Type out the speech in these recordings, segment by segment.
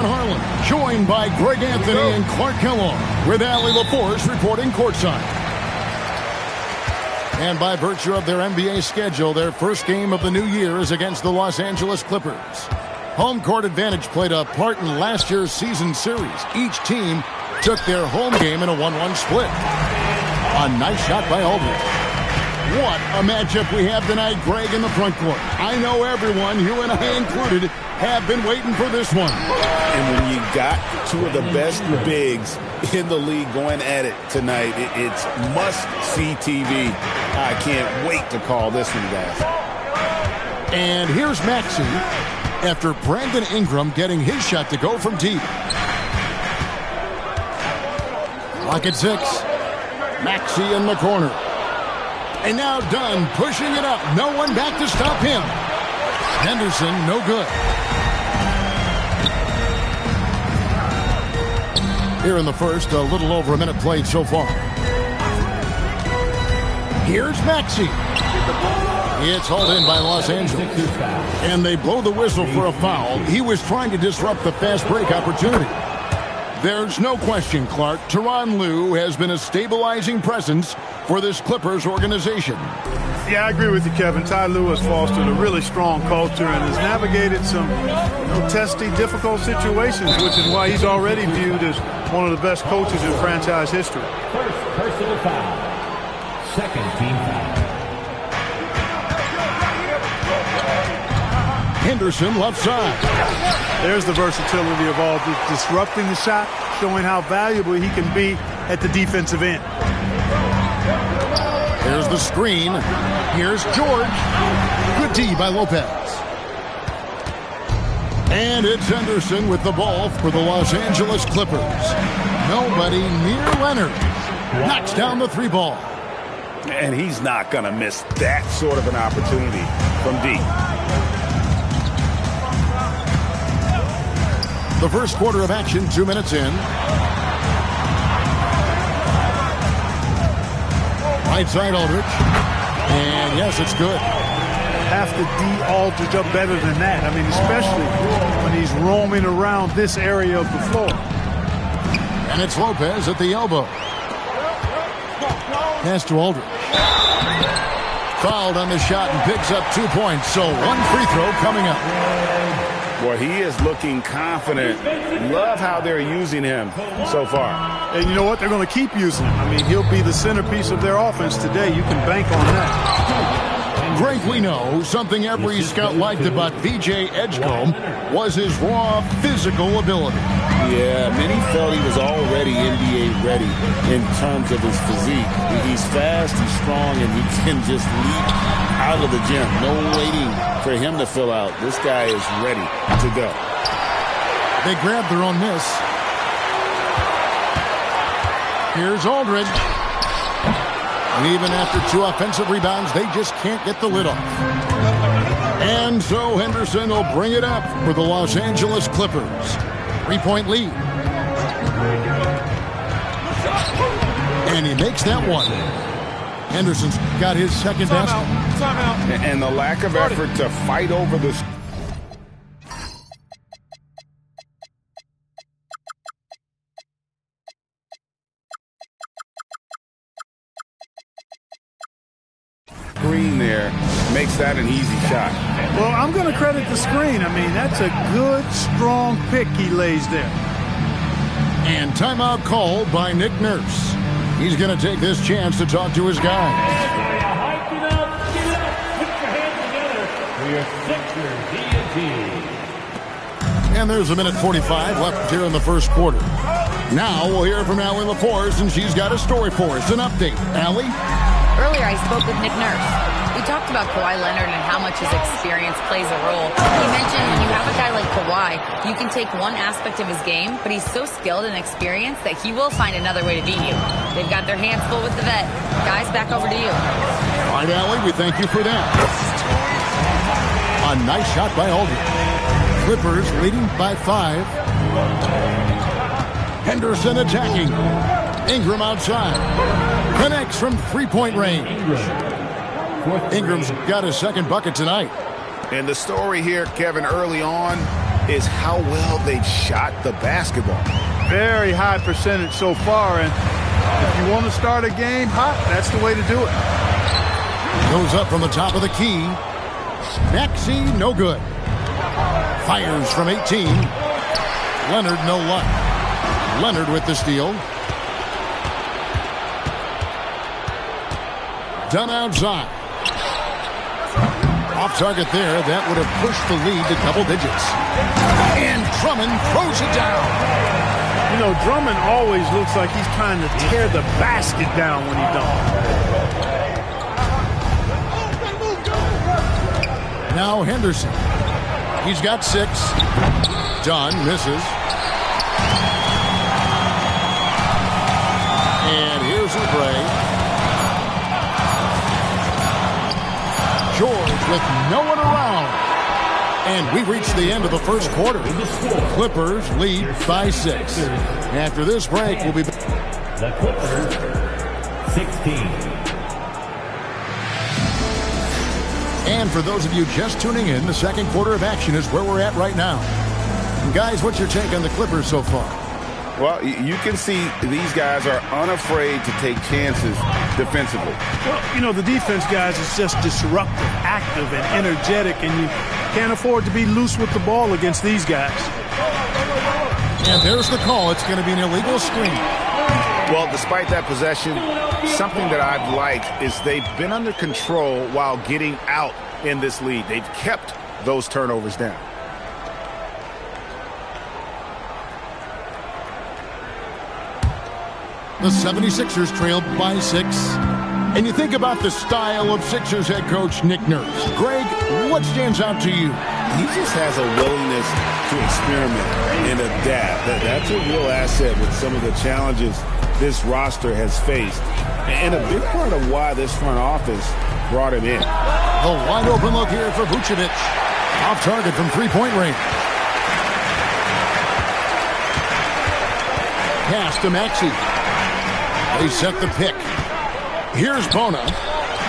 Harlan, joined by Greg Anthony and Clark Kellogg, with Allie LaForce reporting courtside. And by virtue of their NBA schedule, their first game of the new year is against the Los Angeles Clippers. Home court advantage played a part in last year's season series. Each team took their home game in a 1-1 split. A nice shot by Aldridge. What a matchup we have tonight, Greg, in the front court. I know everyone, you and I included, have been waiting for this one. And when you got two of the best bigs in the league going at it tonight, it's must-see TV. I can't wait to call this one, guys. And here's Maxey after Brandon Ingram getting his shot to go from deep. Clock at 6. Maxey in the corner. And now Dunn pushing it up. No one back to stop him. Henderson, no good. Here in the first, a little over a minute played so far. Here's Maxey. It's hauled in by Los Angeles. And they blow the whistle for a foul. He was trying to disrupt the fast break opportunity. There's no question, Clark, Tyronn Lue has been a stabilizing presence for this Clippers organization. Yeah, I agree with you, Kevin. Ty Lue has fostered a really strong culture and has navigated some testy, difficult situations, which is why he's already viewed as one of the best coaches in franchise history. First personal foul. Second team foul. Henderson left side. There's the versatility of all disrupting the shot, showing how valuable he can be at the defensive end. Here's the screen. Here's George. Good D by Lopez. And it's Henderson with the ball for the Los Angeles Clippers. Nobody near Leonard. Knocks down the 3 ball. And he's not going to miss that sort of an opportunity from deep. The first quarter of action, 2 minutes in. Right side Aldridge. And yes, it's good. Have to D Aldridge up better than that. I mean, especially when he's roaming around this area of the floor. And it's Lopez at the elbow. Pass to Aldridge. Fouled on the shot and picks up 2 points. So 1 free throw coming up. Well, he is looking confident. Love how they're using him so far. And you know what? They're going to keep using him. I mean, he'll be the centerpiece of their offense today. You can bank on that. Greg, we know something every scout liked about VJ Edgecombe was his raw physical ability. Yeah, many felt he was already NBA ready in terms of his physique. He's fast, he's strong, and he can just leap out of the gym. No waiting for him to fill out. This guy is ready to go. They grab their own miss. Here's Aldridge. And even after 2 offensive rebounds, they just can't get the lid off. And so Henderson will bring it up for the Los Angeles Clippers. 3-point lead. And he makes that one. Henderson's got his second basket. And the lack of effort to fight over the screen there makes that an easy shot. Well, I'm going to credit the screen. I mean, that's a good, strong pick he lays there. And timeout called by Nick Nurse. He's going to take this chance to talk to his guys. And there's a minute 45 left here in the first quarter. Now we'll hear from Allie LaForce, and she's got a story for us. An update. Allie? Earlier, I spoke with Nick Nurse. We talked about Kawhi Leonard and how much his experience plays a role. He mentioned when you have a guy like Kawhi, you can take one aspect of his game, but he's so skilled and experienced that he will find another way to beat you. They've got their hands full with the vet. Guys, back over to you. All right, Allie, we thank you for that. A nice shot by Aldridge. Clippers leading by 5. Henderson attacking. Ingram outside. Connects from 3-point range. Ingram's got his second bucket tonight. And the story here, Kevin, early on, is how well they've shot the basketball. Very high percentage so far, and if you want to start a game hot, that's the way to do it. Goes up from the top of the key. Maxey, no good. Fires from 18. Leonard, no luck. Leonard with the steal. Done outside. Off target there. That would have pushed the lead to double digits. And Drummond throws it down. You know, Drummond always looks like he's trying to tear the basket down when he dunks. Now Henderson. He's got 6. Dunn misses. And here's Oubre. George with no one around. And we reached the end of the first quarter. Clippers lead by 6. After this break, we'll be back. The Clippers, 16. And for those of you just tuning in, the second quarter of action is where we're at right now. And guys, what's your take on the Clippers so far? Well, you can see these guys are unafraid to take chances defensively. Well, you know, the defense, guys, is just disruptive, active, and energetic, and you can't afford to be loose with the ball against these guys. And there's the call. It's going to be an illegal screen. Well, despite that possession, something that I've liked is they've been under control while getting out in this lead. They've kept those turnovers down. The 76ers trailed by 6. And you think about the style of Sixers head coach Nick Nurse. Greg, what stands out to you? He just has a willingness to experiment and adapt. That's a real asset with some of the challenges this roster has faced. And a big part of why this front office brought him in. The wide open look here for Vucevic. Off target from three-point range. Pass to Maxey. They set the pick. Here's Bona.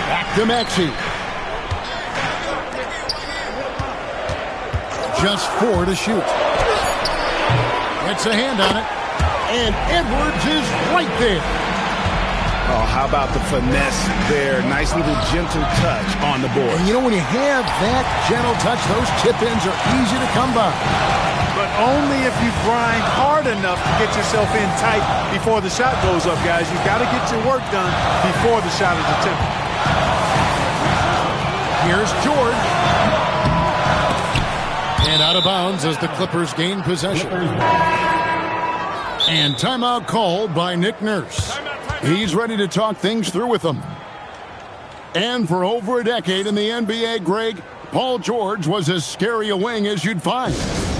Back to Maxey. Just 4 to shoot. Gets a hand on it. And Edwards is right there. Oh, how about the finesse there? Nice little gentle touch on the board. And you know, when you have that gentle touch, those tip-ins are easy to come by. But only if you grind hard enough to get yourself in tight before the shot goes up, guys. You've got to get your work done before the shot is attempted. Here's George. And out of bounds as the Clippers gain possession. And timeout called by Nick Nurse. He's ready to talk things through with them. And for over a decade in the NBA, Greg, Paul George was as scary a wing as you'd find.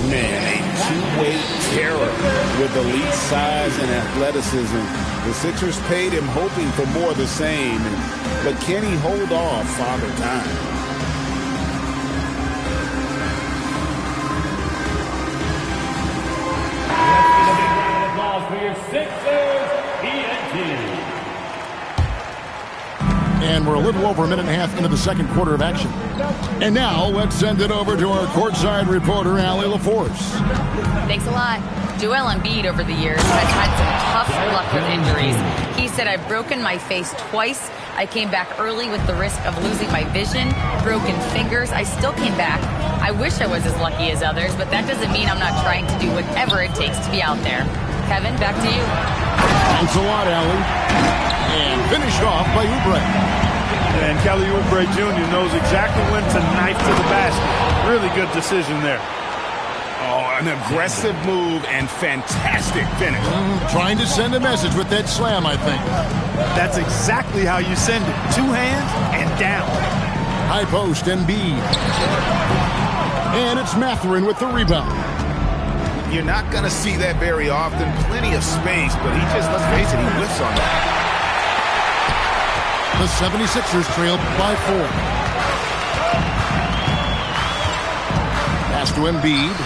Man, a two-way terror with elite size and athleticism. The Sixers paid him hoping for more of the same. But can he hold off Father Time? For your Sixers, ENT. And we're a little over a minute and a half into the second quarter of action. And now let's send it over to our courtside reporter, Allie LaForce. Thanks a lot. Joel Embiid over the years has had some tough luck with injuries. He said, I've broken my face twice. I came back early with the risk of losing my vision, broken fingers. I still came back. I wish I was as lucky as others, but that doesn't mean I'm not trying to do whatever it takes to be out there. Kevin, back to you. Thanks a lot, Allie. And finished off by Oubre. And Kelly Oubre Jr. knows exactly when to knife to the basket. Really good decision there. Oh, an aggressive move and fantastic finish. Trying to send a message with that slam, I think. That's exactly how you send it. 2 hands and down. High post, Embiid. And it's Mathurin with the rebound. You're not going to see that very often. Plenty of space, but he just, let's face it, he whiffs on that. The 76ers trailed by 4. Pass to Embiid.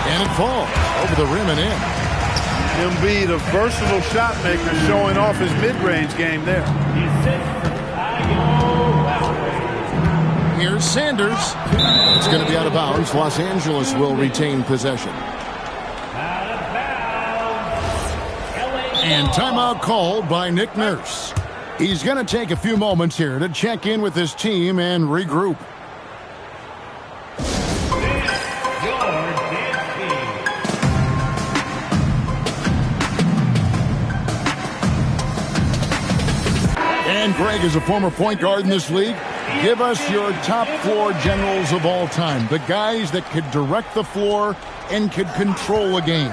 And it falls over the rim and in. Embiid, a versatile shot maker, showing off his mid-range game there. Here's Sanders. It's going to be out of bounds. Los Angeles will retain possession. And timeout called by Nick Nurse. He's going to take a few moments here to check in with his team and regroup. And Greg is a former point guard in this league. Give us your top floor generals of all time. The guys that could direct the floor and could control a game.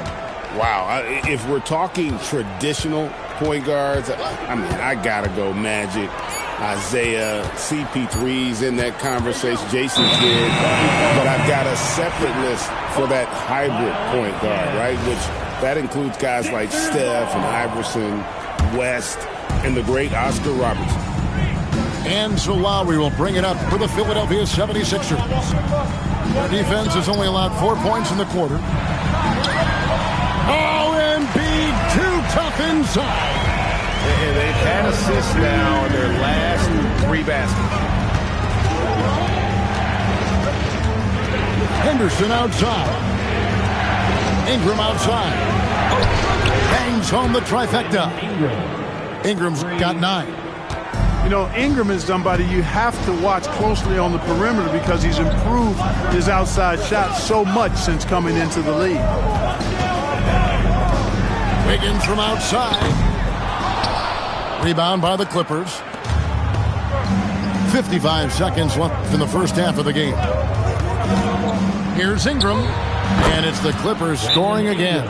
Wow. If we're talking traditional point guards, I mean, I got to go Magic, Isaiah, CP3's in that conversation, Jason Kidd. But I've got a separate list for that hybrid point guard, right? Which that includes guys like Steph and Iverson, West, and the great Oscar Robertson. And so Lowry will bring it up for the Philadelphia 76ers. Their defense has only allowed 4 points in the quarter. Oh, Embiid, too tough inside. And they've had assists now in their last 3 baskets. Henderson outside. Ingram outside. Bangs home the trifecta. Ingram's got 9. You know, Ingram is somebody you have to watch closely on the perimeter because he's improved his outside shot so much since coming into the league. Wiggins from outside. Rebound by the Clippers. 55 seconds left in the first half of the game. Here's Ingram. And it's the Clippers scoring again.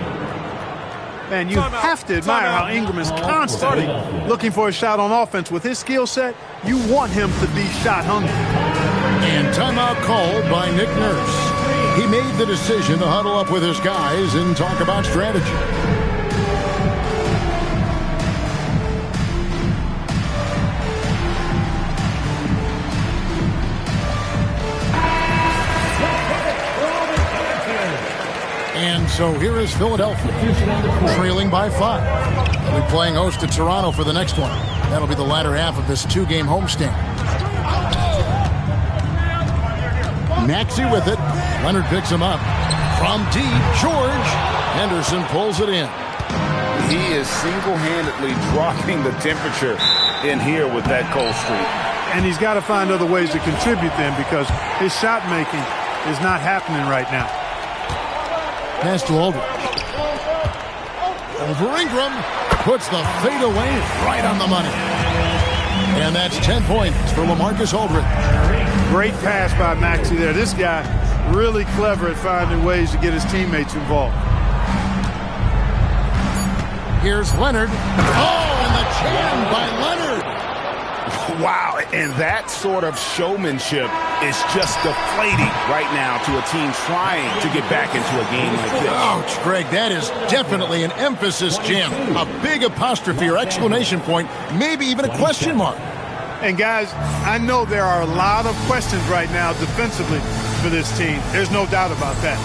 Man, you have to admire how Ingram is constantly looking for a shot on offense. With his skill set, you want him to be shot hungry. And timeout called by Nick Nurse. He made the decision to huddle up with his guys and talk about strategy. And so here is Philadelphia, trailing by 5. They'll be playing host to Toronto for the next one. That'll be the latter half of this 2-game homestand. Maxey with it. Leonard picks him up. From deep, George. Henderson pulls it in. He is single-handedly dropping the temperature in here with that cold streak. And he's got to find other ways to contribute then because his shot making is not happening right now. Pass to Aldridge. Over Ingram. Puts the fade away right on the money. And that's 10 points for LaMarcus Aldridge. Great pass by Maxey there. This guy really clever at finding ways to get his teammates involved. Here's Leonard. Oh, and the jam by Leonard. Wow, and that sort of showmanship is just deflating right now to a team trying to get back into a game like this. Ouch, Greg, that is definitely an emphasis jam. A big apostrophe or exclamation point, maybe even a question mark. And guys, I know there are a lot of questions right now defensively for this team. There's no doubt about that.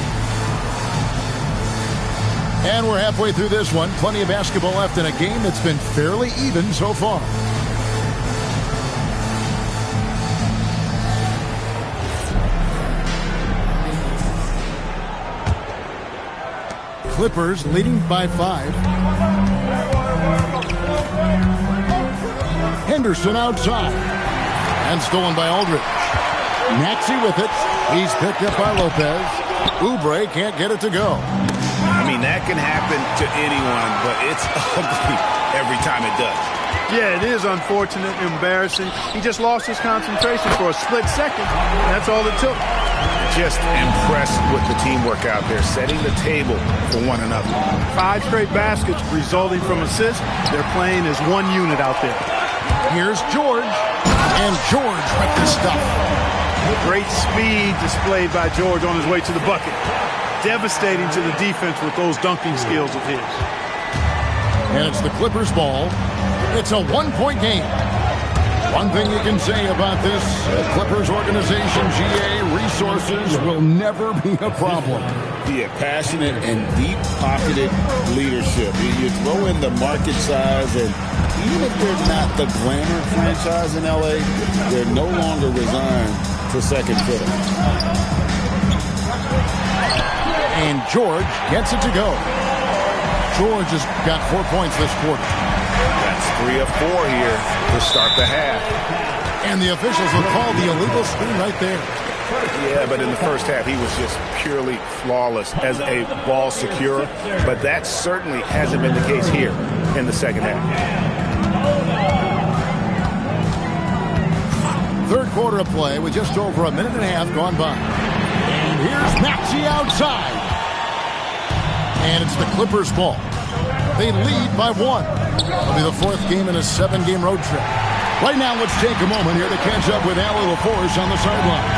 And we're halfway through this one. Plenty of basketball left in a game that's been fairly even so far. Clippers leading by 5. Henderson outside. And stolen by Aldridge. Maxey with it. He's picked up by Lopez. Oubre can't get it to go. I mean, that can happen to anyone, but it's ugly every time it does. Yeah, it is unfortunate, embarrassing. He just lost his concentration for a split second. That's all it took. Just impressed with the teamwork out there, setting the table for one another. 5 straight baskets resulting from assists. They're playing as one unit out there. Here's George. And George with the stuff. Great speed displayed by George on his way to the bucket. Devastating to the defense with those dunking skills of his. And it's the Clippers ball. It's a 1-point game. One thing you can say about this Clippers organization, GA, resources will never be a problem. Yeah, passionate and deep-pocketed leadership. You throw in the market size, and even if they're not the glamour franchise in L.A., they're no longer resigned to second fiddle. And George gets it to go. George has got 4 points this quarter. That's 3 of 4 here to start the half. And the officials will call the illegal screen right there. Yeah, but in the first half, he was just purely flawless as a ball securer. But that certainly hasn't been the case here in the second half. Third quarter of play with just over a minute and a half gone by. And here's Maxey outside. And it's the Clippers' ball. They lead by 1. It'll be the 4th game in a 7-game road trip. Right now, let's take a moment here to catch up with Allie LaForge on the sideline.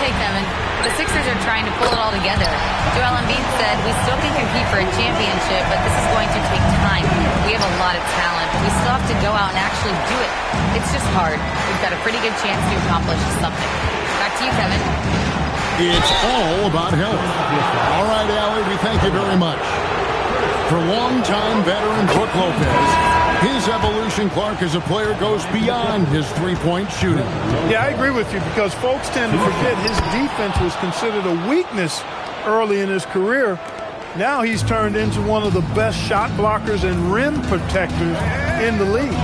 Hey, Kevin. The Sixers are trying to pull it all together. Joel Embiid said, we still can compete for a championship, but this is going to take time. We have a lot of talent. We still have to go out and actually do it. It's just hard. We've got a pretty good chance to accomplish something. Back to you, Kevin. It's all about health. All right, Allie, we thank you very much. For longtime veteran Brook Lopez, his evolution, Clark, as a player goes beyond his three-point shooting. Yeah, I agree with you because folks tend to forget his defense was considered a weakness early in his career. Now he's turned into one of the best shot blockers and rim protectors in the league.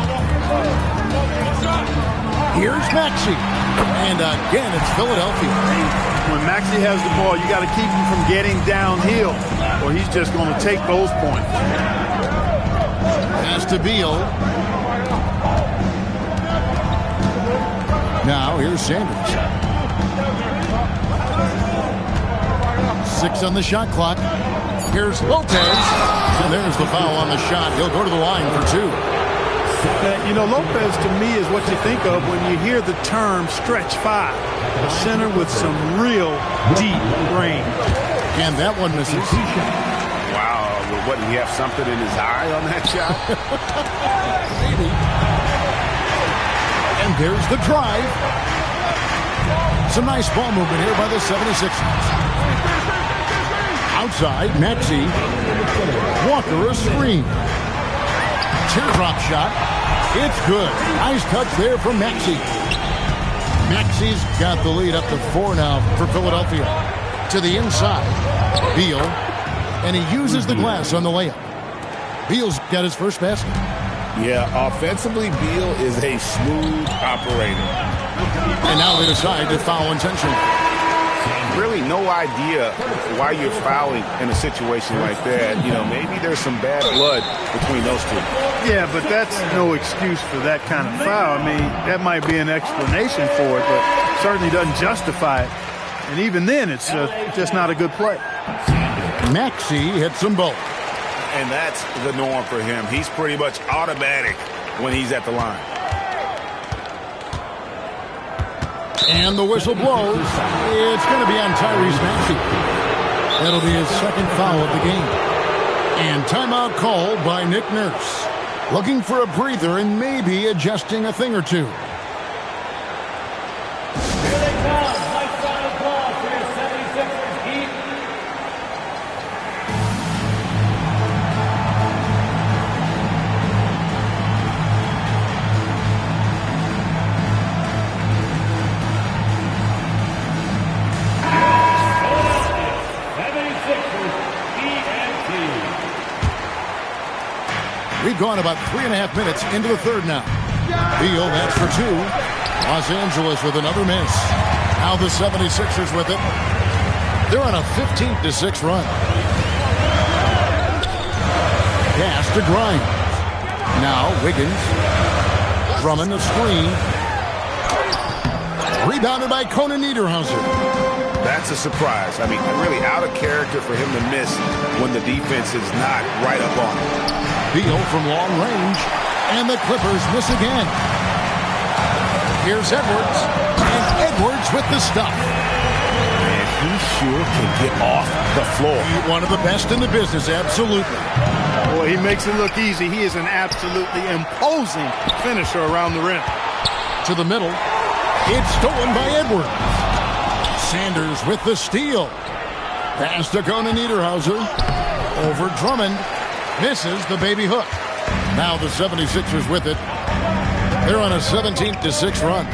Here's Maxey. And again, it's Philadelphia. When Maxey has the ball, you got to keep him from getting downhill, or he's just going to take those points. Pass to Beal. Now here's Sanders. 6 on the shot clock. Here's Lopez. And there's the foul on the shot. He'll go to the line for 2. You know, Lopez to me is what you think of when you hear the term stretch 5. A center with some real deep range. And that one misses. Wow. What, did he have something in his eye on that shot? Maybe. And there's the drive. Some nice ball movement here by the 76ers. Outside, Maxey. Walker a screen. Teardrop shot. It's good. Nice touch there from Maxey. Maxey's got the lead up to 4 now for Philadelphia. To the inside. Beal. And he uses the glass on the layup. Beal's got his first basket. Yeah, offensively, Beal is a smooth operator. And now they decide to foul intentionally. Really no idea why you're fouling in a situation like that. You know, maybe there's some bad blood between those two. Yeah, but that's no excuse for that kind of foul. I mean, that might be an explanation for it, but certainly doesn't justify it. And even then, it's just not a good play. Maxey hits them both. And that's the norm for him. He's pretty much automatic when he's at the line. And the whistle blows. It's going to be on Tyrese Maxey. That'll be his second foul of the game. And timeout called by Nick Nurse. Looking for a breather and maybe adjusting a thing or two. Here they come. Nice round of applause for your 76ers Heat. We've gone about 3.5 minutes into the third now. Beal, that's for 2. Los Angeles with another miss. Now the 76ers with it. They're on a 15-6 run. Pass to Grimes. Now Wiggins. Drummond a screen. Rebounded by Conan Niederhauser. That's a surprise. I mean, really out of character for him to miss when the defense is not right up on him. Beal from long range, and the Clippers miss again. Here's Edwards, and Edwards with the stuff. And he sure can get off the floor. One of the best in the business, absolutely. Boy, he makes it look easy. He is an absolutely imposing finisher around the rim. To the middle, it's stolen by Edwards. Sanders with the steal. Pass to Conan Niederhauser. Over Drummond. Misses the baby hook. Now the 76ers with it. They're on a 17-6 run.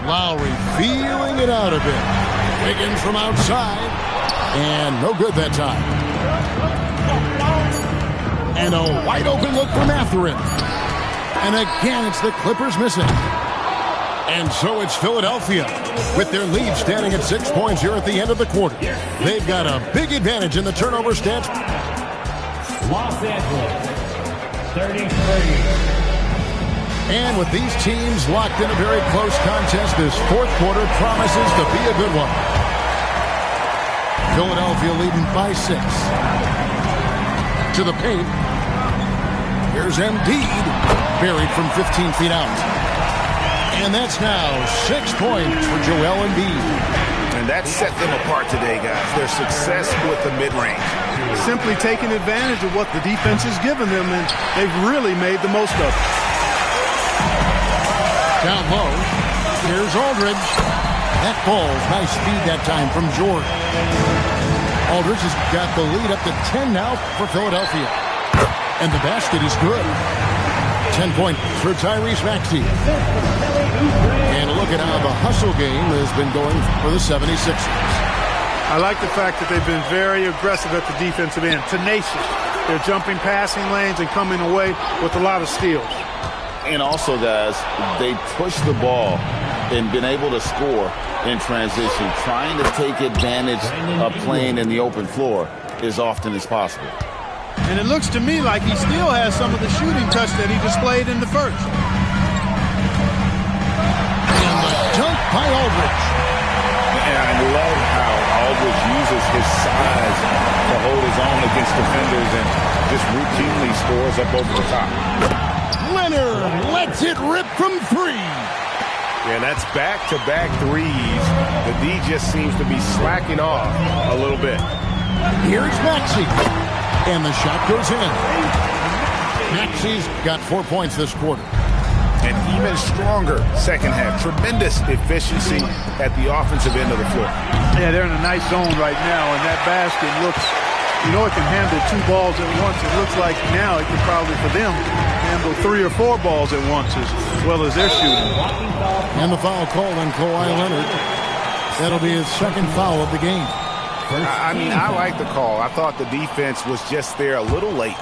Lowry feeling it out a bit. Wiggins from outside. And no good that time. And a wide open look for Mathurin. And again, it's the Clippers missing. And so it's Philadelphia with their lead standing at 6 points here at the end of the quarter. They've got a big advantage in the turnover stats. Los Angeles, 33. And with these teams locked in a very close contest, this fourth quarter promises to be a good one. Philadelphia leading by 6. To the paint. Here's Embiid, buried from 15 feet out. And that's now 6 points for Joel Embiid. And that set them apart today, guys. Their success with the mid-range. Simply taking advantage of what the defense has given them, and they've really made the most of it. Down low, here's Aldridge. That ball's nice speed that time from George. Aldridge has got the lead up to 10 now for Philadelphia. And the basket is good. 10 points for Tyrese Maxey. And look at how the hustle game has been going for the 76ers. I like the fact that they've been very aggressive at the defensive end. Tenacious. They're jumping passing lanes and coming away with a lot of steals. And also, guys, they push the ball and been able to score in transition, trying to take advantage of playing in the open floor as often as possible. And it looks to me like he still has some of the shooting touch that he displayed in the first. And the dunk by Aldridge. And I love how Aldridge uses his size to hold his own against defenders and just routinely scores up over the top. Leonard lets it rip from 3. Yeah, that's back-to-back threes. The D just seems to be slacking off a little bit. Here's Maxey. And the shot goes in. Maxey's got 4 points this quarter. And even stronger second half. Tremendous efficiency at the offensive end of the floor. Yeah, they're in a nice zone right now, and that basket looks, you know, it can handle 2 balls at once. It looks like now it could probably, for them, handle 3 or 4 balls at once as well as they're shooting. And the foul called on Kawhi Leonard. That'll be his second foul of the game. I mean, I like the call. I thought the defense was just there a little late.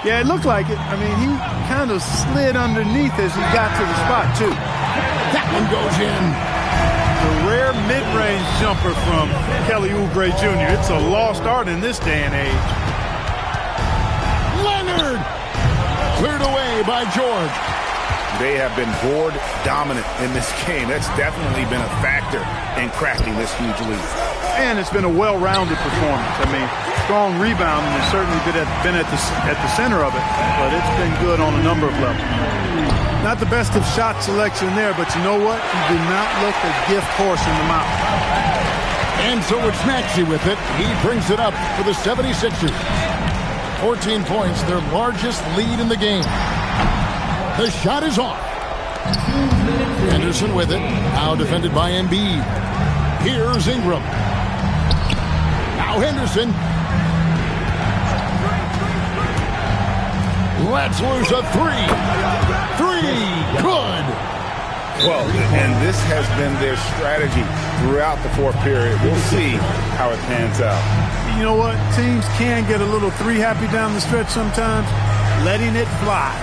Yeah, it looked like it. I mean, he kind of slid underneath as he got to the spot, too. That one goes in. The rare mid-range jumper from Kelly Oubre Jr. It's a lost art in this day and age. Leonard! Cleared away by George. They have been board dominant in this game. That's definitely been a factor in cracking this huge lead. And it's been a well-rounded performance. I mean, strong rebounding has certainly been at the center of it, but it's been good on a number of levels. Not the best of shot selection there, but you know what? He did not look a gift horse in the mouth. And so it's Maxey with it. He brings it up for the 76ers. 14 points, their largest lead in the game. The shot is off. Henderson with it. Now defended by Embiid. Here's Ingram. Now Henderson. Let's lose a 3. 3. Good. Well, and this has been their strategy throughout the fourth period. We'll see how it pans out. You know what? Teams can get a little 3 happy down the stretch sometimes. Letting it fly.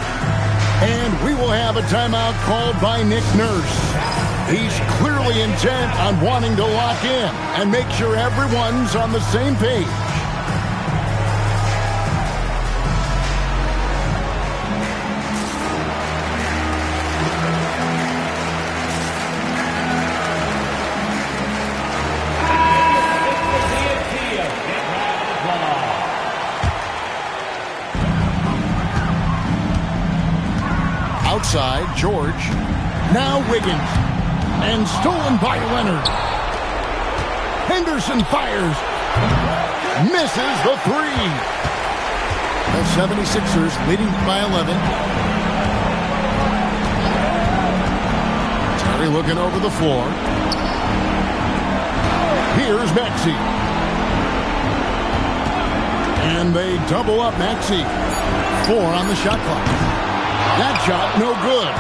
And we will have a timeout called by Nick Nurse. He's clearly intent on wanting to lock in and make sure everyone's on the same page. Outside, George. Now Wiggins. And stolen by Leonard. Henderson fires. Misses the 3. The 76ers leading by 11. Terry looking over the floor. Here's Maxey. And they double up Maxey. 4 on the shot clock. That shot, no good.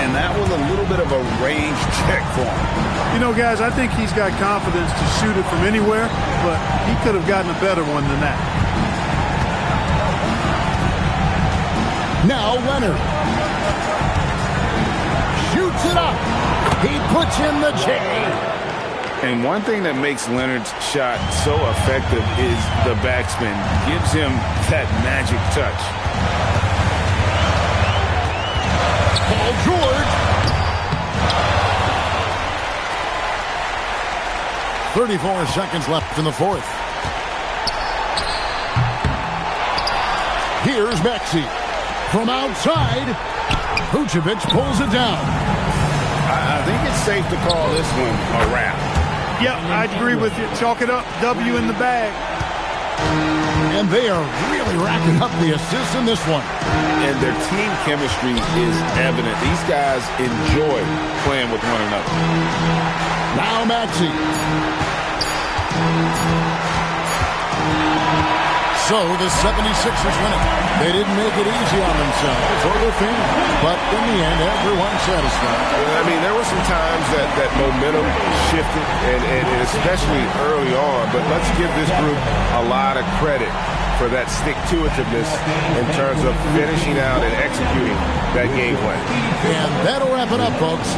And that was a little bit of a range check for him. You know, guys, I think he's got confidence to shoot it from anywhere, but he could have gotten a better one than that. Now Leonard. Shoots it up. He puts in the J. And one thing that makes Leonard's shot so effective is the backspin. Gives him that magic touch. Paul George. 34 seconds left in the fourth. Here's Maxey. From outside, Vucevic pulls it down. I think it's safe to call this one a wrap. Yep, I agree with you. Chalk it up. W in the bag. And they are really racking up the assists in this one. And their team chemistry is evident. These guys enjoy playing with one another. Now Maxey. So the 76ers win it. They didn't make it easy on themselves or their fans, but in the end, everyone's satisfied. I mean, there were some times that momentum shifted, and especially early on, but let's give this group a lot of credit for that stick-to-itiveness in terms of finishing out and executing that game plan. And that'll wrap it up, folks.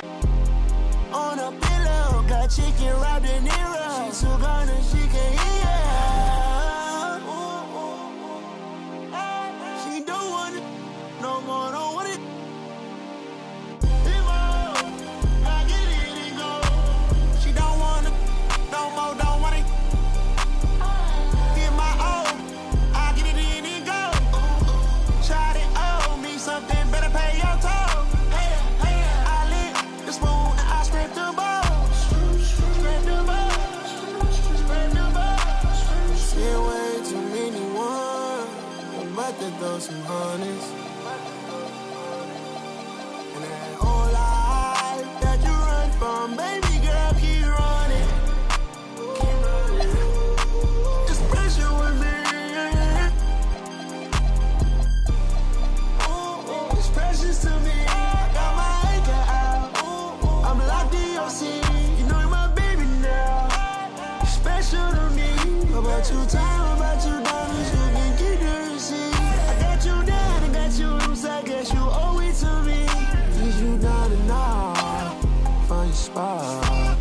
On a pillow, got chicken wrapped in Nero. She too gone and she can hear. She don't want it no more, don't want it. I get it and go. She don't want it no more, don't want it. Get my own, I get it in and go. Try to owe me something, better pay your toll. I lit the spoon and I scrape the balls. Scrape the balls. Scrape the balls. Seen way too many ones. I'm about to throw some honeys. And that whole life that you run from, baby girl, keep running. Keep running. It's pressure with me. It's precious to me. I got my anchor out. I'm locked in your seat. You know you're my baby now. You're special to me. About your time, about your diamonds, you can keep the receipt. I got you down, I got you loose. I guess you owe it to me. Need you down and out. Find your spot.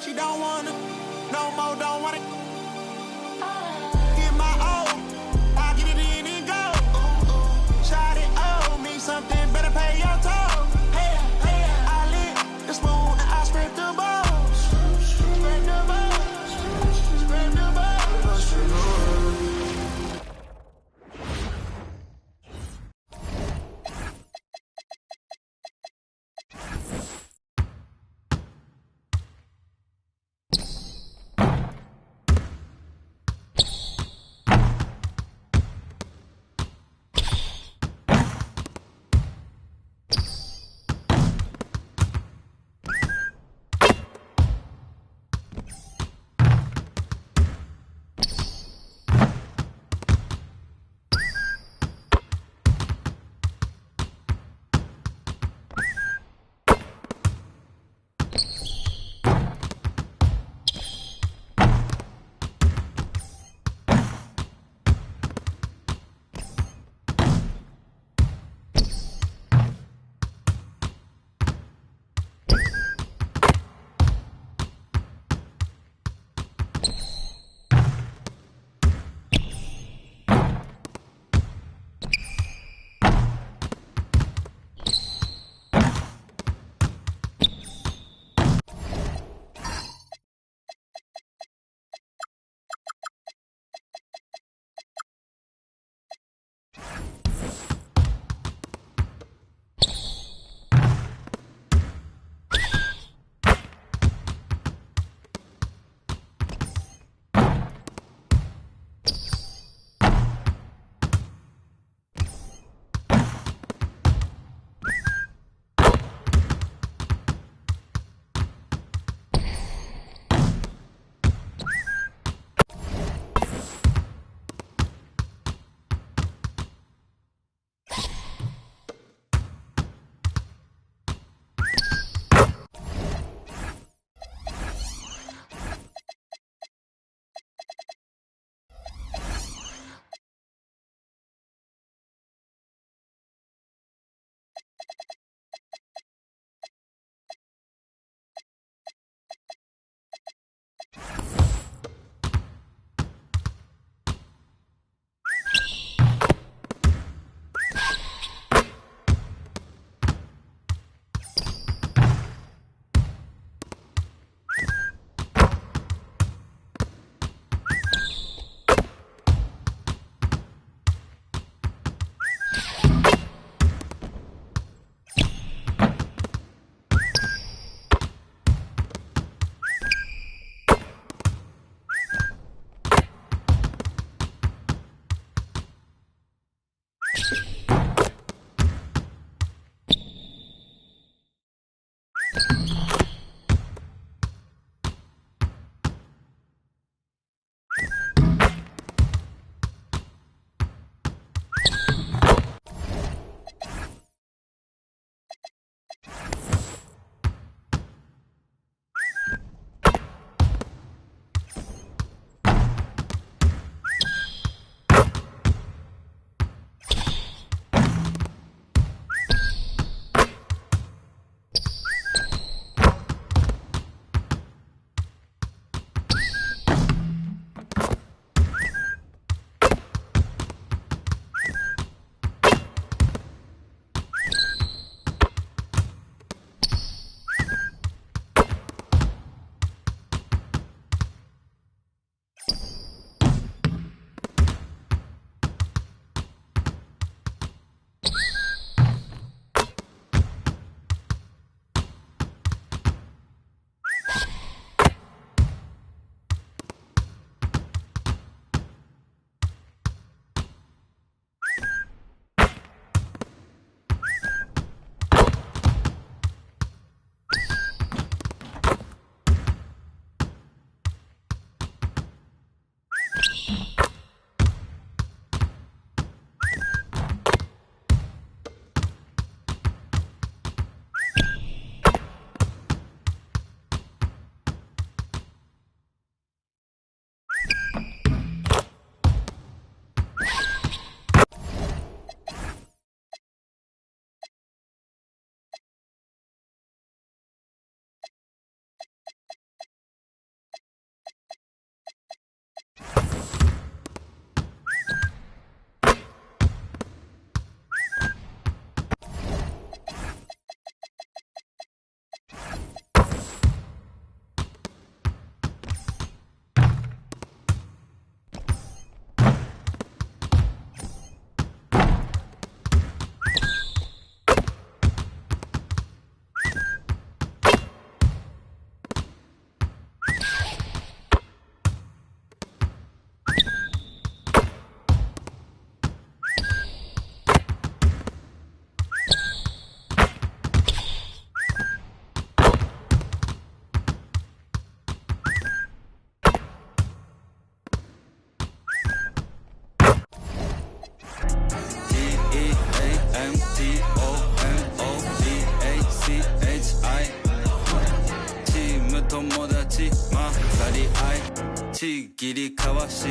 She don't want it no more, don't want it. Get my own, I get it in and go. Try to owe me something, better pay your toll. I lit the spoon and I scrape the balls. Scrape the balls. Scrape the balls. ちぎりかわし